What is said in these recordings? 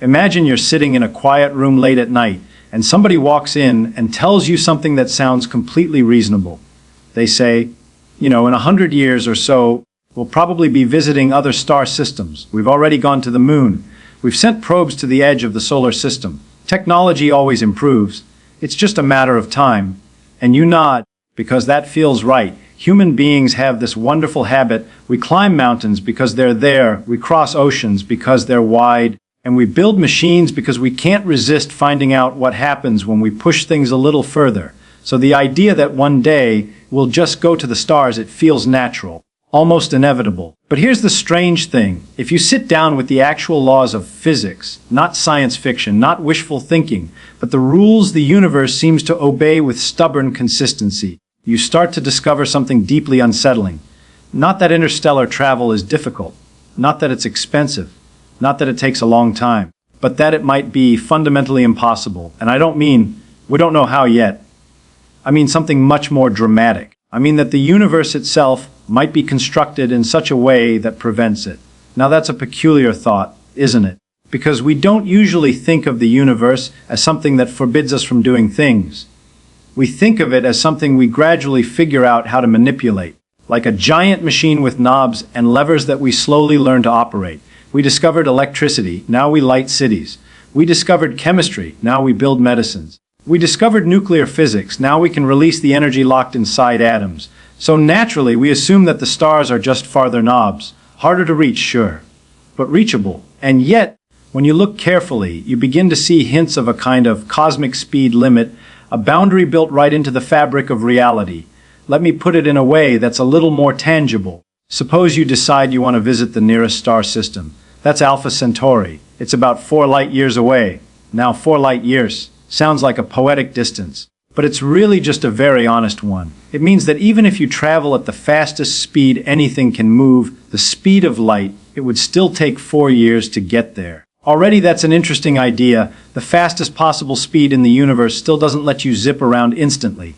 Imagine you're sitting in a quiet room late at night, and somebody walks in and tells you something that sounds completely reasonable. They say, in 100 years or so, we'll probably be visiting other star systems. We've already gone to the moon. We've sent probes to the edge of the solar system. Technology always improves. It's just a matter of time. And you nod, because that feels right. Human beings have this wonderful habit. We climb mountains because they're there. We cross oceans because they're wide. And we build machines because we can't resist finding out what happens when we push things a little further. So the idea that one day we'll just go to the stars, it feels natural, almost inevitable. But here's the strange thing. If you sit down with the actual laws of physics, not science fiction, not wishful thinking, but the rules the universe seems to obey with stubborn consistency, you start to discover something deeply unsettling. Not that interstellar travel is difficult, not that it's expensive, not that it takes a long time, but that it might be fundamentally impossible. And I don't mean we don't know how yet. I mean something much more dramatic. I mean that the universe itself might be constructed in such a way that prevents it. Now that's a peculiar thought, isn't it? Because we don't usually think of the universe as something that forbids us from doing things. We think of it as something we gradually figure out how to manipulate, like a giant machine with knobs and levers that we slowly learn to operate. We discovered electricity, now we light cities. We discovered chemistry, now we build medicines. We discovered nuclear physics, now we can release the energy locked inside atoms. So naturally, we assume that the stars are just farther knobs, harder to reach, sure, but reachable. And yet, when you look carefully, you begin to see hints of a kind of cosmic speed limit, a boundary built right into the fabric of reality. Let me put it in a way that's a little more tangible. Suppose you decide you want to visit the nearest star system. That's Alpha Centauri. It's about 4 light years away. Now 4 light years sounds like a poetic distance, but it's really just a very honest one. It means that even if you travel at the fastest speed anything can move, the speed of light, it would still take 4 years to get there. Already that's an interesting idea. The fastest possible speed in the universe still doesn't let you zip around instantly.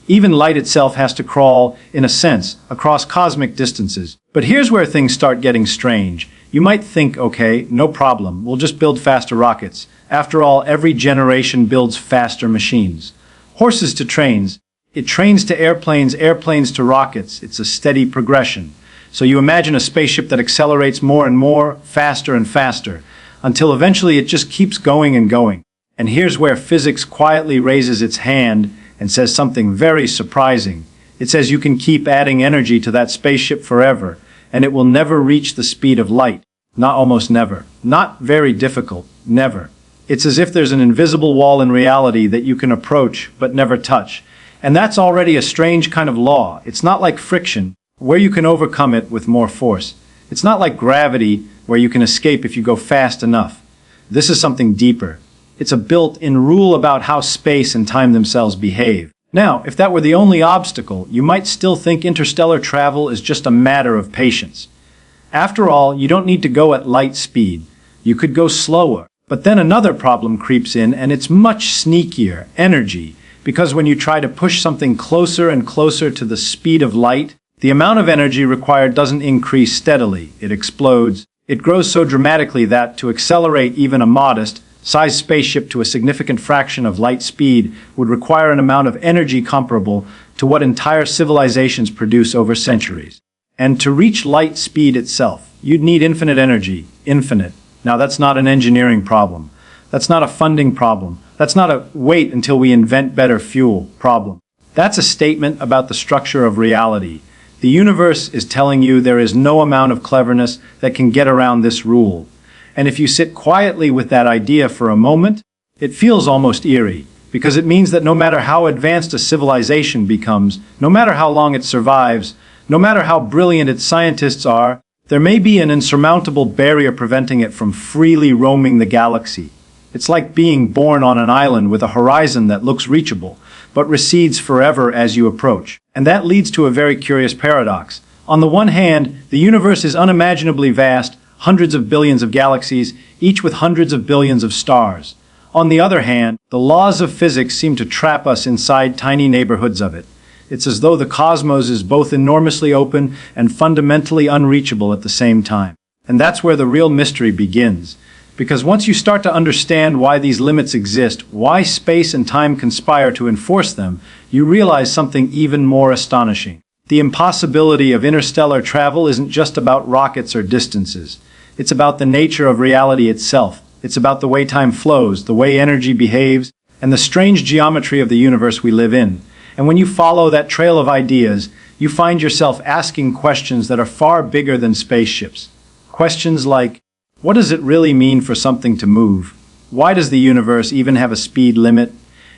Even light itself has to crawl, in a sense, across cosmic distances. But here's where things start getting strange. You might think, okay, no problem, we'll just build faster rockets. After all, every generation builds faster machines. Horses to trains. It trains to airplanes, airplanes to rockets. It's a steady progression. So you imagine a spaceship that accelerates more and more, faster and faster, until eventually it just keeps going and going. And here's where physics quietly raises its hand and says something very surprising. It says you can keep adding energy to that spaceship forever, and it will never reach the speed of light. Not almost never. Not very difficult. Never. It's as if there's an invisible wall in reality that you can approach but never touch. And that's already a strange kind of law. It's not like friction, where you can overcome it with more force. It's not like gravity, where you can escape if you go fast enough. This is something deeper. It's a built-in rule about how space and time themselves behave. Now, if that were the only obstacle, you might still think interstellar travel is just a matter of patience. After all, you don't need to go at light speed. You could go slower. But then another problem creeps in, and it's much sneakier: energy. Because when you try to push something closer and closer to the speed of light, the amount of energy required doesn't increase steadily. It explodes. It grows so dramatically that, to accelerate even a modest-sized spaceship to a significant fraction of light speed would require an amount of energy comparable to what entire civilizations produce over centuries. And to reach light speed itself, you'd need infinite energy. Infinite. Now that's not an engineering problem. That's not a funding problem. That's not a wait until we invent better fuel problem. That's a statement about the structure of reality. The universe is telling you there is no amount of cleverness that can get around this rule. And if you sit quietly with that idea for a moment, it feels almost eerie, because it means that no matter how advanced a civilization becomes, no matter how long it survives, no matter how brilliant its scientists are, there may be an insurmountable barrier preventing it from freely roaming the galaxy. It's like being born on an island with a horizon that looks reachable, but recedes forever as you approach. And that leads to a very curious paradox. On the one hand, the universe is unimaginably vast, hundreds of billions of galaxies, each with hundreds of billions of stars. On the other hand, the laws of physics seem to trap us inside tiny neighborhoods of it. It's as though the cosmos is both enormously open and fundamentally unreachable at the same time. And that's where the real mystery begins. Because once you start to understand why these limits exist, why space and time conspire to enforce them, you realize something even more astonishing. The impossibility of interstellar travel isn't just about rockets or distances. It's about the nature of reality itself. It's about the way time flows, the way energy behaves, and the strange geometry of the universe we live in. And when you follow that trail of ideas, you find yourself asking questions that are far bigger than spaceships. Questions like, what does it really mean for something to move? Why does the universe even have a speed limit?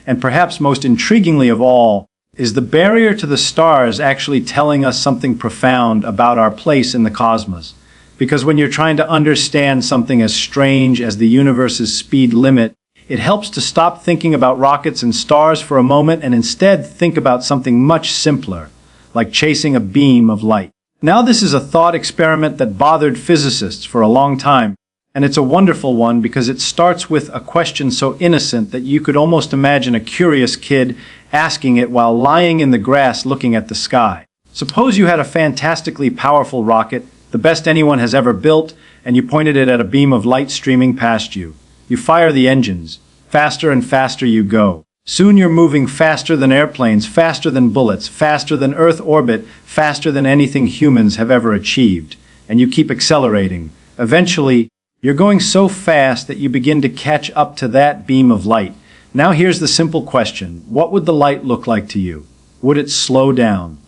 And perhaps most intriguingly of all, is the barrier to the stars actually telling us something profound about our place in the cosmos? Because when you're trying to understand something as strange as the universe's speed limit, it helps to stop thinking about rockets and stars for a moment and instead think about something much simpler, like chasing a beam of light. Now this is a thought experiment that bothered physicists for a long time, and it's a wonderful one because it starts with a question so innocent that you could almost imagine a curious kid asking it while lying in the grass looking at the sky. Suppose you had a fantastically powerful rocket, the best anyone has ever built, and you pointed it at a beam of light streaming past you. You fire the engines. Faster and faster you go. Soon you're moving faster than airplanes, faster than bullets, faster than Earth orbit, faster than anything humans have ever achieved. And you keep accelerating. Eventually, you're going so fast that you begin to catch up to that beam of light. Now here's the simple question. What would the light look like to you? Would it slow down?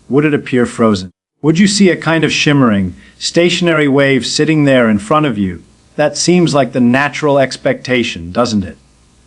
Would it appear frozen? Would you see a kind of shimmering, stationary wave sitting there in front of you? That seems like the natural expectation, doesn't it?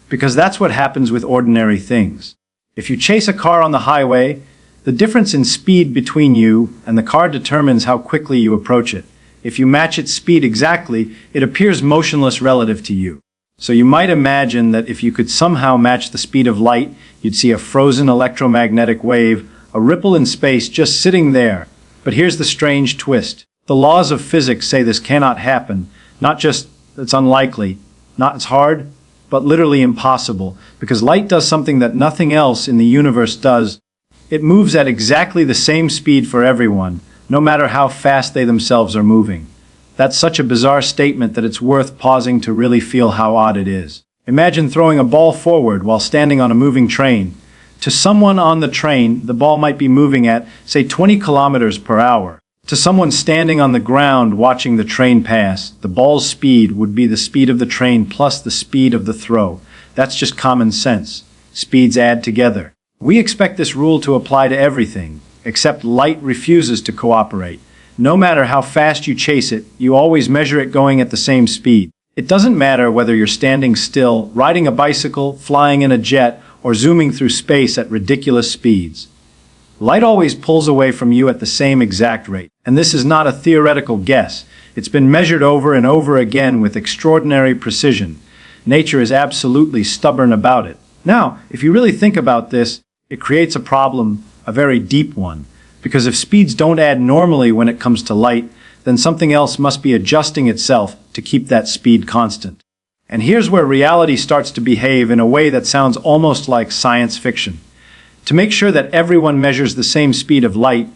Because that's what happens with ordinary things. If you chase a car on the highway, the difference in speed between you and the car determines how quickly you approach it. If you match its speed exactly, it appears motionless relative to you. So you might imagine that if you could somehow match the speed of light, you'd see a frozen electromagnetic wave, a ripple in space just sitting there. But here's the strange twist. The laws of physics say this cannot happen. Not just it's unlikely, not it's hard, but literally impossible, because light does something that nothing else in the universe does. It moves at exactly the same speed for everyone, no matter how fast they themselves are moving. That's such a bizarre statement that it's worth pausing to really feel how odd it is. Imagine throwing a ball forward while standing on a moving train. To someone on the train, the ball might be moving at, say, 20 kilometers per hour. To someone standing on the ground watching the train pass, the ball's speed would be the speed of the train plus the speed of the throw. That's just common sense. Speeds add together. We expect this rule to apply to everything, except light refuses to cooperate. No matter how fast you chase it, you always measure it going at the same speed. It doesn't matter whether you're standing still, riding a bicycle, flying in a jet, or zooming through space at ridiculous speeds. Light always pulls away from you at the same exact rate. And this is not a theoretical guess. It's been measured over and over again with extraordinary precision. Nature is absolutely stubborn about it. Now, if you really think about this, it creates a problem, a very deep one. Because if speeds don't add normally when it comes to light, then something else must be adjusting itself to keep that speed constant. And here's where reality starts to behave in a way that sounds almost like science fiction. To make sure that everyone measures the same speed of light,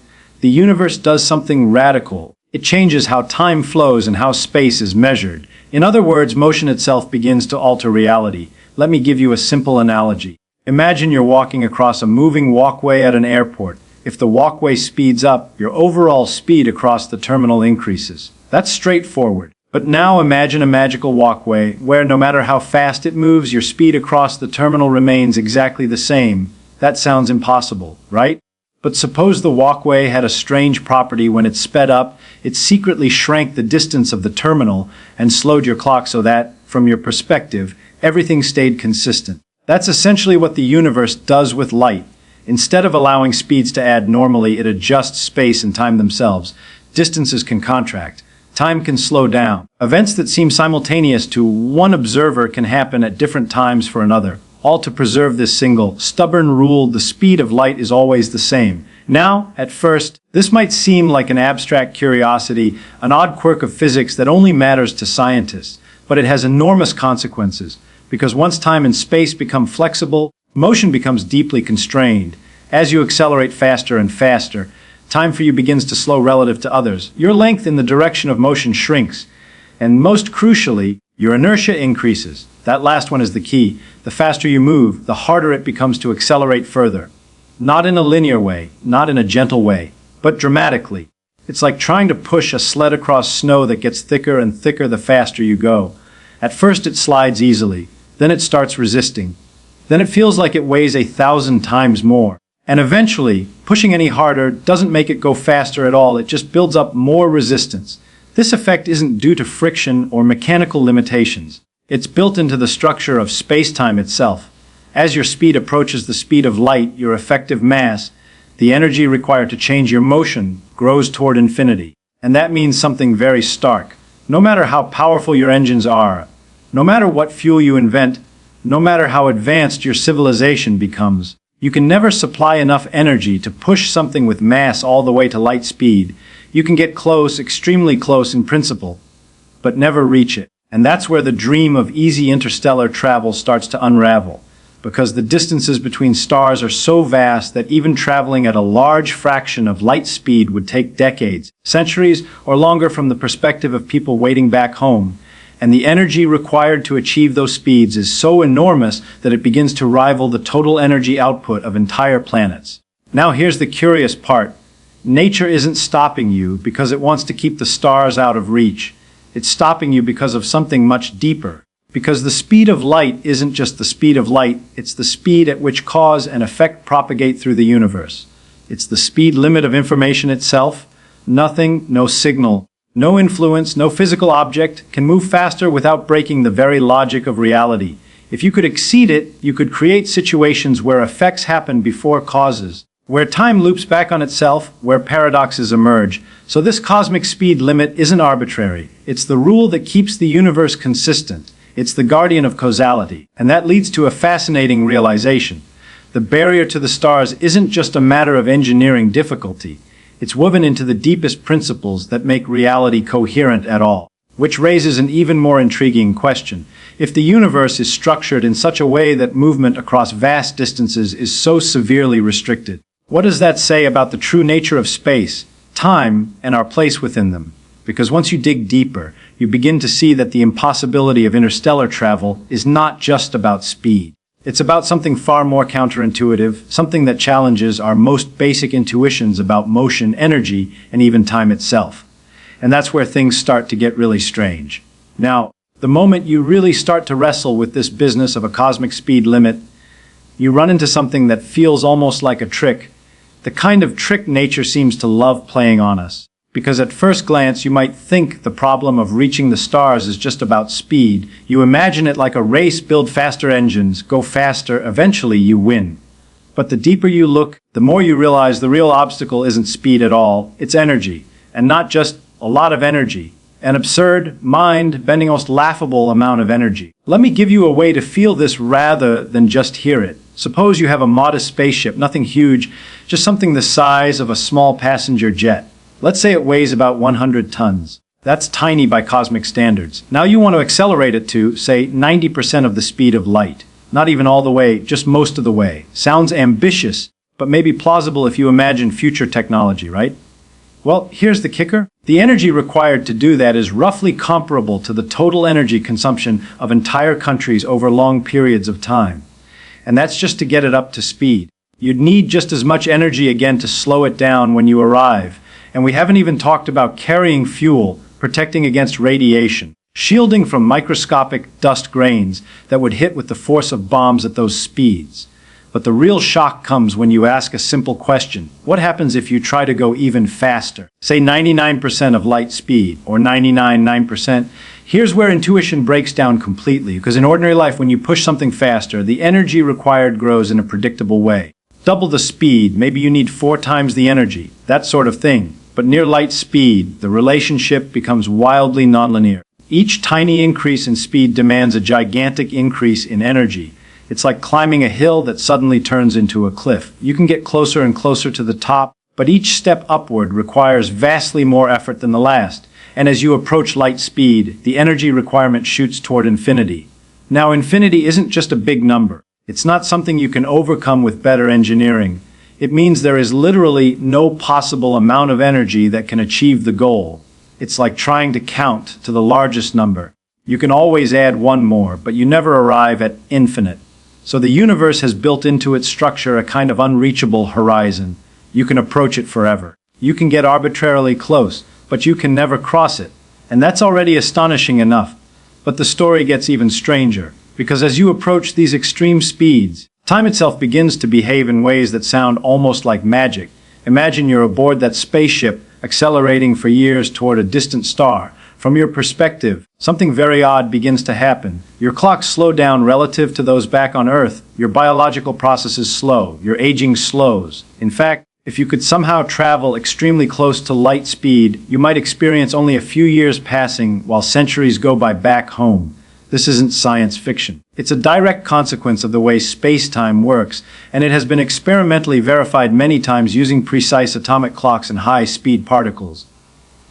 the universe does something radical. It changes how time flows and how space is measured. In other words, motion itself begins to alter reality. Let me give you a simple analogy. Imagine you're walking across a moving walkway at an airport. If the walkway speeds up, your overall speed across the terminal increases. That's straightforward. But now imagine a magical walkway where no matter how fast it moves, your speed across the terminal remains exactly the same. That sounds impossible, right? But suppose the walkway had a strange property. When it sped up, it secretly shrank the distance of the terminal and slowed your clock so that, from your perspective, everything stayed consistent. That's essentially what the universe does with light. Instead of allowing speeds to add normally, it adjusts space and time themselves. Distances can contract. Time can slow down. Events that seem simultaneous to one observer can happen at different times for another. All to preserve this single, stubborn rule: the speed of light is always the same. Now, at first, this might seem like an abstract curiosity, an odd quirk of physics that only matters to scientists, but it has enormous consequences, because once time and space become flexible, motion becomes deeply constrained. As you accelerate faster and faster, time for you begins to slow relative to others. Your length in the direction of motion shrinks, and most crucially, Your inertia increases. That last one is the key. The faster you move, the harder it becomes to accelerate further. Not in a linear way, not in a gentle way, but dramatically. It's like trying to push a sled across snow that gets thicker and thicker the faster you go. At first it slides easily, then it starts resisting. Then it feels like it weighs 1,000 times more. And eventually, pushing any harder doesn't make it go faster at all, it just builds up more resistance. This effect isn't due to friction or mechanical limitations. It's built into the structure of space-time itself. As your speed approaches the speed of light, your effective mass, the energy required to change your motion, grows toward infinity. And that means something very stark. No matter how powerful your engines are, no matter what fuel you invent, no matter how advanced your civilization becomes, you can never supply enough energy to push something with mass all the way to light speed. You can get close, extremely close in principle, but never reach it. And that's where the dream of easy interstellar travel starts to unravel, because the distances between stars are so vast that even traveling at a large fraction of light speed would take decades, centuries, or longer from the perspective of people waiting back home. And the energy required to achieve those speeds is so enormous that it begins to rival the total energy output of entire planets. Now here's the curious part. Nature isn't stopping you because it wants to keep the stars out of reach. It's stopping you because of something much deeper. Because the speed of light isn't just the speed of light, it's the speed at which cause and effect propagate through the universe. It's the speed limit of information itself. Nothing, no signal, no influence, no physical object can move faster without breaking the very logic of reality. If you could exceed it, you could create situations where effects happen before causes, where time loops back on itself, where paradoxes emerge. So this cosmic speed limit isn't arbitrary. It's the rule that keeps the universe consistent. It's the guardian of causality. And that leads to a fascinating realization. The barrier to the stars isn't just a matter of engineering difficulty. It's woven into the deepest principles that make reality coherent at all. Which raises an even more intriguing question. If the universe is structured in such a way that movement across vast distances is so severely restricted, what does that say about the true nature of space, time, and our place within them? Because once you dig deeper, you begin to see that the impossibility of interstellar travel is not just about speed. It's about something far more counterintuitive, something that challenges our most basic intuitions about motion, energy, and even time itself. And that's where things start to get really strange. Now, the moment you really start to wrestle with this business of a cosmic speed limit, you run into something that feels almost like a trick, the kind of trick nature seems to love playing on us. Because at first glance, you might think the problem of reaching the stars is just about speed. You imagine it like a race, build faster engines, go faster, eventually you win. But the deeper you look, the more you realize the real obstacle isn't speed at all, it's energy. And not just a lot of energy. An absurd, mind-bending, almost laughable amount of energy. Let me give you a way to feel this rather than just hear it. Suppose you have a modest spaceship, nothing huge, just something the size of a small passenger jet. Let's say it weighs about 100 tons. That's tiny by cosmic standards. Now you want to accelerate it to, say, 90% of the speed of light. Not even all the way, just most of the way. Sounds ambitious, but maybe plausible if you imagine future technology, right? Well, here's the kicker. The energy required to do that is roughly comparable to the total energy consumption of entire countries over long periods of time. And that's just to get it up to speed. You'd need just as much energy again to slow it down when you arrive. And we haven't even talked about carrying fuel, protecting against radiation, shielding from microscopic dust grains that would hit with the force of bombs at those speeds. But the real shock comes when you ask a simple question. What happens if you try to go even faster? Say 99% of light speed, or 99.9%. Here's where intuition breaks down completely, because in ordinary life, when you push something faster, the energy required grows in a predictable way. Double the speed, maybe you need 4 times the energy, that sort of thing. But near light speed, the relationship becomes wildly nonlinear. Each tiny increase in speed demands a gigantic increase in energy. It's like climbing a hill that suddenly turns into a cliff. You can get closer and closer to the top, but each step upward requires vastly more effort than the last. And as you approach light speed, the energy requirement shoots toward infinity. Now, infinity isn't just a big number. It's not something you can overcome with better engineering. It means there is literally no possible amount of energy that can achieve the goal. It's like trying to count to the largest number. You can always add one more, but you never arrive at infinite. So the universe has built into its structure a kind of unreachable horizon. You can approach it forever. You can get arbitrarily close, but you can never cross it. And that's already astonishing enough. But the story gets even stranger, because as you approach these extreme speeds, time itself begins to behave in ways that sound almost like magic. Imagine you're aboard that spaceship, accelerating for years toward a distant star. From your perspective, something very odd begins to happen. Your clocks slow down relative to those back on Earth. Your biological processes slow. Your aging slows. In fact, if you could somehow travel extremely close to light speed, you might experience only a few years passing while centuries go by back home. This isn't science fiction. It's a direct consequence of the way space-time works, and it has been experimentally verified many times using precise atomic clocks and high-speed particles.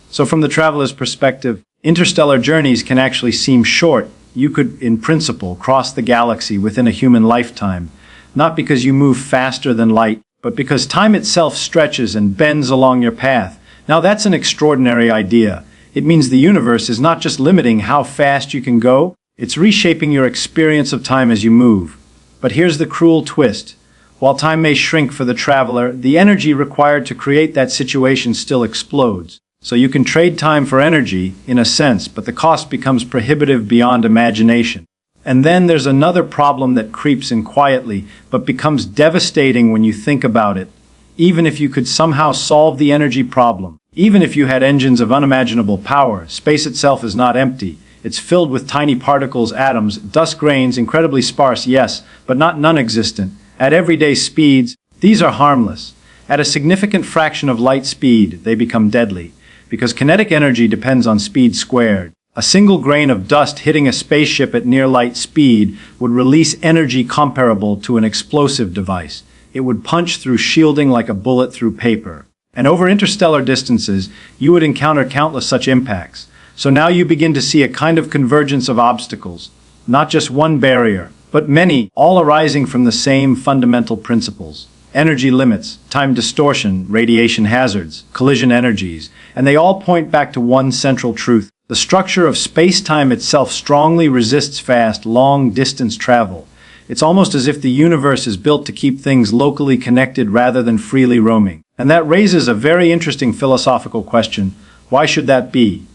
So from the traveler's perspective, interstellar journeys can actually seem short. You could, in principle, cross the galaxy within a human lifetime, not because you move faster than light, but because time itself stretches and bends along your path. Now that's an extraordinary idea. It means the universe is not just limiting how fast you can go, it's reshaping your experience of time as you move. But here's the cruel twist. While time may shrink for the traveler, the energy required to create that situation still explodes. So you can trade time for energy, in a sense, but the cost becomes prohibitive beyond imagination. And then there's another problem that creeps in quietly, but becomes devastating when you think about it. Even if you could somehow solve the energy problem, even if you had engines of unimaginable power, space itself is not empty. It's filled with tiny particles, atoms, dust grains, incredibly sparse, yes, but not non-existent. At everyday speeds, these are harmless. At a significant fraction of light speed, they become deadly, because kinetic energy depends on speed squared. A single grain of dust hitting a spaceship at near light speed would release energy comparable to an explosive device. It would punch through shielding like a bullet through paper. And over interstellar distances, you would encounter countless such impacts. So now you begin to see a kind of convergence of obstacles, not just one barrier, but many, all arising from the same fundamental principles. Energy limits, time distortion, radiation hazards, collision energies, and they all point back to one central truth. The structure of space-time itself strongly resists fast, long-distance travel. It's almost as if the universe is built to keep things locally connected rather than freely roaming. And that raises a very interesting philosophical question. Why should that be?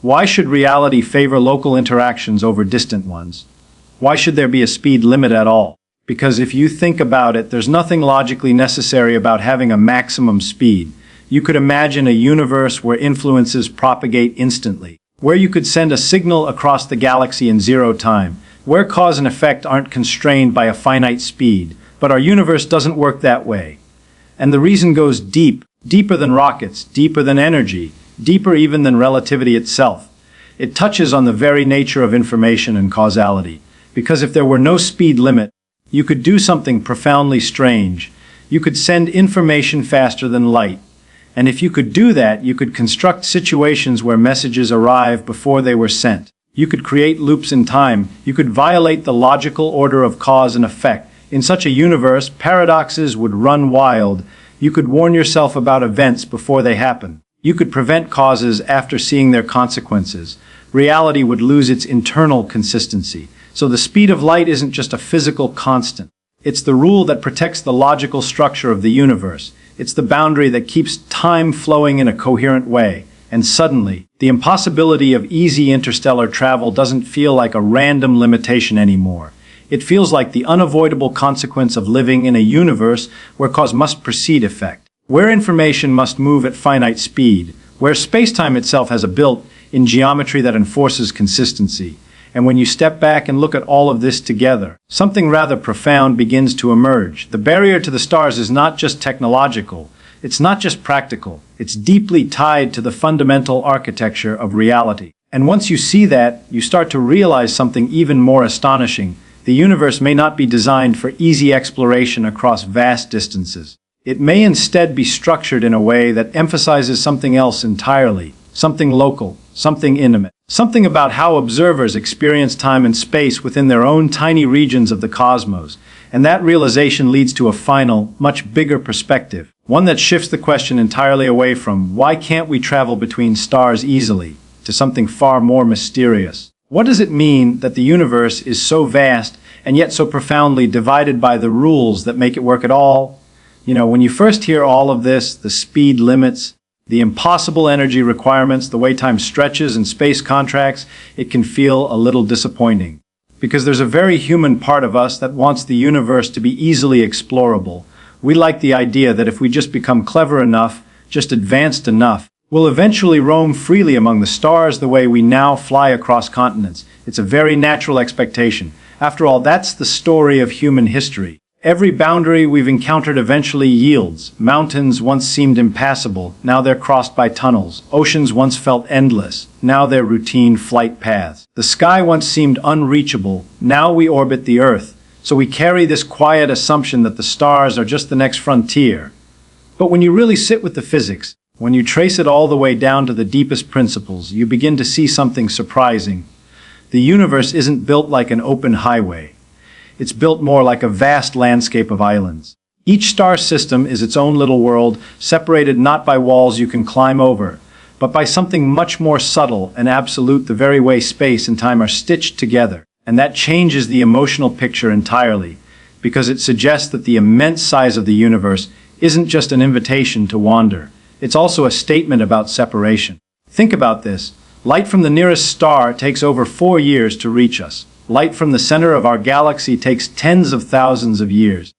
Why should reality favor local interactions over distant ones? Why should there be a speed limit at all? Because if you think about it, there's nothing logically necessary about having a maximum speed. You could imagine a universe where influences propagate instantly, where you could send a signal across the galaxy in zero time, where cause and effect aren't constrained by a finite speed. But our universe doesn't work that way. And the reason goes deep, deeper than rockets, deeper than energy, deeper even than relativity itself. It touches on the very nature of information and causality. Because if there were no speed limit, you could do something profoundly strange. You could send information faster than light. And if you could do that, you could construct situations where messages arrive before they were sent. You could create loops in time. You could violate the logical order of cause and effect. In such a universe, paradoxes would run wild. You could warn yourself about events before they happen. You could prevent causes after seeing their consequences. Reality would lose its internal consistency. So the speed of light isn't just a physical constant. It's the rule that protects the logical structure of the universe. It's the boundary that keeps time flowing in a coherent way. And suddenly, the impossibility of easy interstellar travel doesn't feel like a random limitation anymore. It feels like the unavoidable consequence of living in a universe where cause must precede effect, where information must move at finite speed, where space-time itself has a built-in geometry that enforces consistency. And when you step back and look at all of this together, something rather profound begins to emerge. The barrier to the stars is not just technological, it's not just practical, it's deeply tied to the fundamental architecture of reality. And once you see that, you start to realize something even more astonishing. The universe may not be designed for easy exploration across vast distances. It may instead be structured in a way that emphasizes something else entirely, something local, something intimate, something about how observers experience time and space within their own tiny regions of the cosmos. And that realization leads to a final, much bigger perspective, one that shifts the question entirely away from why can't we travel between stars easily, to something far more mysterious. What does it mean that the universe is so vast and yet so profoundly divided by the rules that make it work at all? When you first hear all of this, the speed limits, the impossible energy requirements, the way time stretches and space contracts, it can feel a little disappointing. Because there's a very human part of us that wants the universe to be easily explorable. We like the idea that if we just become clever enough, just advanced enough, we'll eventually roam freely among the stars the way we now fly across continents. It's a very natural expectation. After all, that's the story of human history. Every boundary we've encountered eventually yields. Mountains once seemed impassable, now they're crossed by tunnels. Oceans once felt endless, now they're routine flight paths. The sky once seemed unreachable, now we orbit the Earth. So we carry this quiet assumption that the stars are just the next frontier. But when you really sit with the physics, when you trace it all the way down to the deepest principles, you begin to see something surprising. The universe isn't built like an open highway. It's built more like a vast landscape of islands. Each star system is its own little world, separated not by walls you can climb over, but by something much more subtle and absolute, the very way space and time are stitched together. And that changes the emotional picture entirely, because it suggests that the immense size of the universe isn't just an invitation to wander. It's also a statement about separation. Think about this. Light from the nearest star takes over 4 years to reach us. Light from the center of our galaxy takes tens of thousands of years.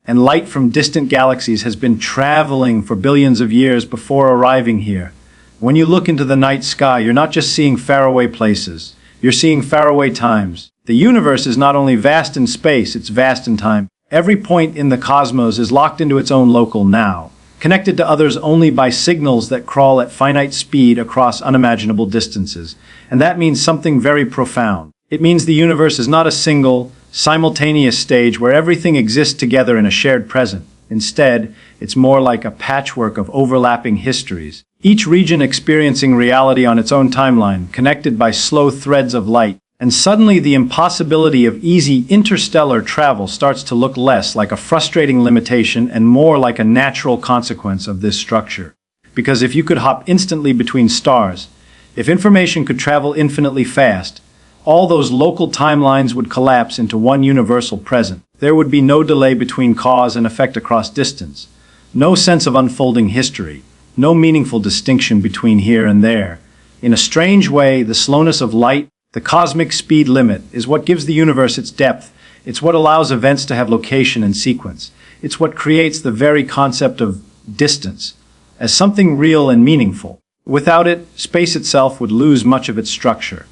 And light from distant galaxies has been traveling for billions of years before arriving here. When you look into the night sky, you're not just seeing faraway places. You're seeing faraway times. The universe is not only vast in space, it's vast in time. Every point in the cosmos is locked into its own local now, connected to others only by signals that crawl at finite speed across unimaginable distances. And that means something very profound. It means the universe is not a single, simultaneous stage where everything exists together in a shared present. Instead, it's more like a patchwork of overlapping histories, each region experiencing reality on its own timeline, connected by slow threads of light. And suddenly the impossibility of easy interstellar travel starts to look less like a frustrating limitation and more like a natural consequence of this structure. Because if you could hop instantly between stars, if information could travel infinitely fast, all those local timelines would collapse into one universal present. There would be no delay between cause and effect across distance, no sense of unfolding history, no meaningful distinction between here and there. In a strange way, the slowness of light, the cosmic speed limit, is what gives the universe its depth. It's what allows events to have location and sequence. It's what creates the very concept of distance as something real and meaningful. Without it, space itself would lose much of its structure.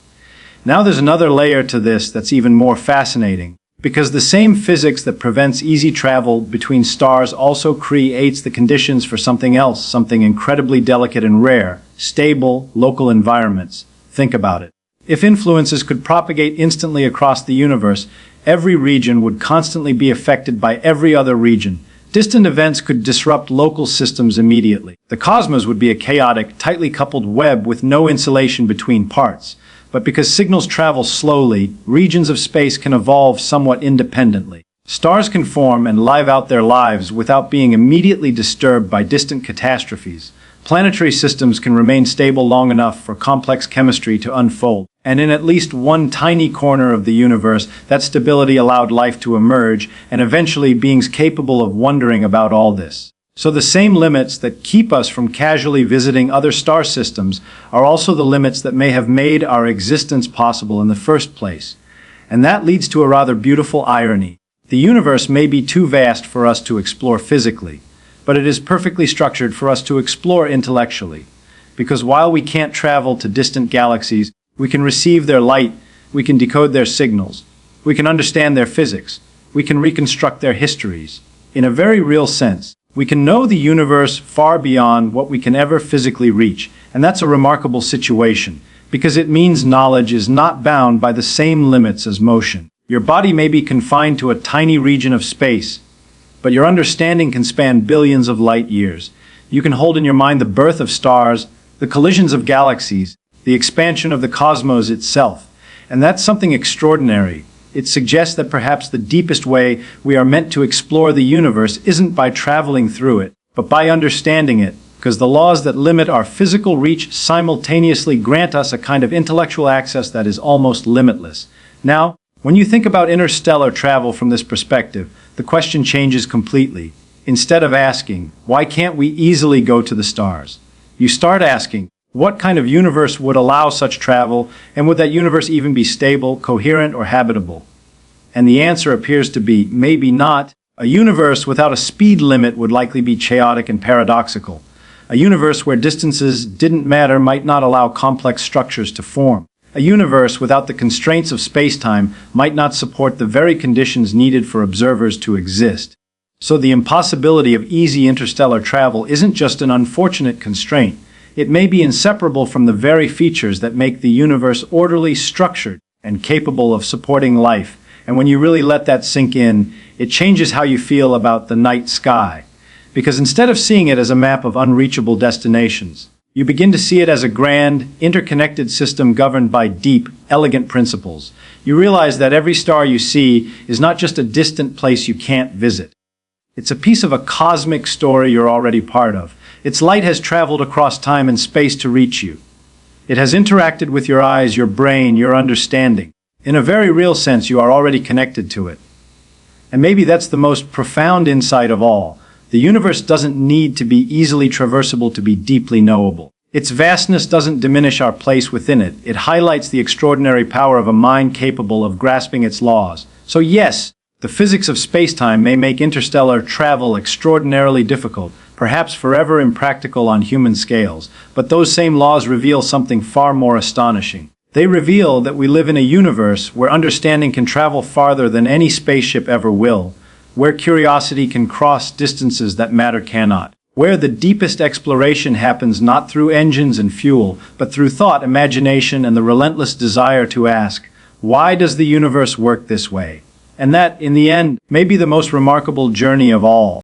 Now there's another layer to this that's even more fascinating, because the same physics that prevents easy travel between stars also creates the conditions for something else, something incredibly delicate and rare, stable, local environments. Think about it. If influences could propagate instantly across the universe, every region would constantly be affected by every other region. Distant events could disrupt local systems immediately. The cosmos would be a chaotic, tightly coupled web with no insulation between parts. But because signals travel slowly, regions of space can evolve somewhat independently. Stars can form and live out their lives without being immediately disturbed by distant catastrophes. Planetary systems can remain stable long enough for complex chemistry to unfold. And in at least one tiny corner of the universe, that stability allowed life to emerge, and eventually beings capable of wondering about all this. So the same limits that keep us from casually visiting other star systems are also the limits that may have made our existence possible in the first place. And that leads to a rather beautiful irony. The universe may be too vast for us to explore physically, but it is perfectly structured for us to explore intellectually. Because while we can't travel to distant galaxies, we can receive their light, we can decode their signals, we can understand their physics, we can reconstruct their histories. In a very real sense, we can know the universe far beyond what we can ever physically reach, and that's a remarkable situation, because it means knowledge is not bound by the same limits as motion. Your body may be confined to a tiny region of space, but your understanding can span billions of light years. You can hold in your mind the birth of stars, the collisions of galaxies, the expansion of the cosmos itself, and that's something extraordinary. It suggests that perhaps the deepest way we are meant to explore the universe isn't by traveling through it, but by understanding it, because the laws that limit our physical reach simultaneously grant us a kind of intellectual access that is almost limitless. Now, when you think about interstellar travel from this perspective, the question changes completely. Instead of asking, why can't we easily go to the stars? You start asking, what kind of universe would allow such travel, and would that universe even be stable, coherent, or habitable? And the answer appears to be, maybe not. A universe without a speed limit would likely be chaotic and paradoxical. A universe where distances didn't matter might not allow complex structures to form. A universe without the constraints of space-time might not support the very conditions needed for observers to exist. So the impossibility of easy interstellar travel isn't just an unfortunate constraint. It may be inseparable from the very features that make the universe orderly, structured, and capable of supporting life. And when you really let that sink in, it changes how you feel about the night sky. Because instead of seeing it as a map of unreachable destinations, you begin to see it as a grand, interconnected system governed by deep, elegant principles. You realize that every star you see is not just a distant place you can't visit. It's a piece of a cosmic story you're already part of. Its light has traveled across time and space to reach you. It has interacted with your eyes, your brain, your understanding. In a very real sense, you are already connected to it. And maybe that's the most profound insight of all. The universe doesn't need to be easily traversable to be deeply knowable. Its vastness doesn't diminish our place within it. It highlights the extraordinary power of a mind capable of grasping its laws. So yes, the physics of space-time may make interstellar travel extraordinarily difficult, perhaps forever impractical on human scales, but those same laws reveal something far more astonishing. They reveal that we live in a universe where understanding can travel farther than any spaceship ever will, where curiosity can cross distances that matter cannot, where the deepest exploration happens not through engines and fuel, but through thought, imagination, and the relentless desire to ask, why does the universe work this way? And that, in the end, may be the most remarkable journey of all.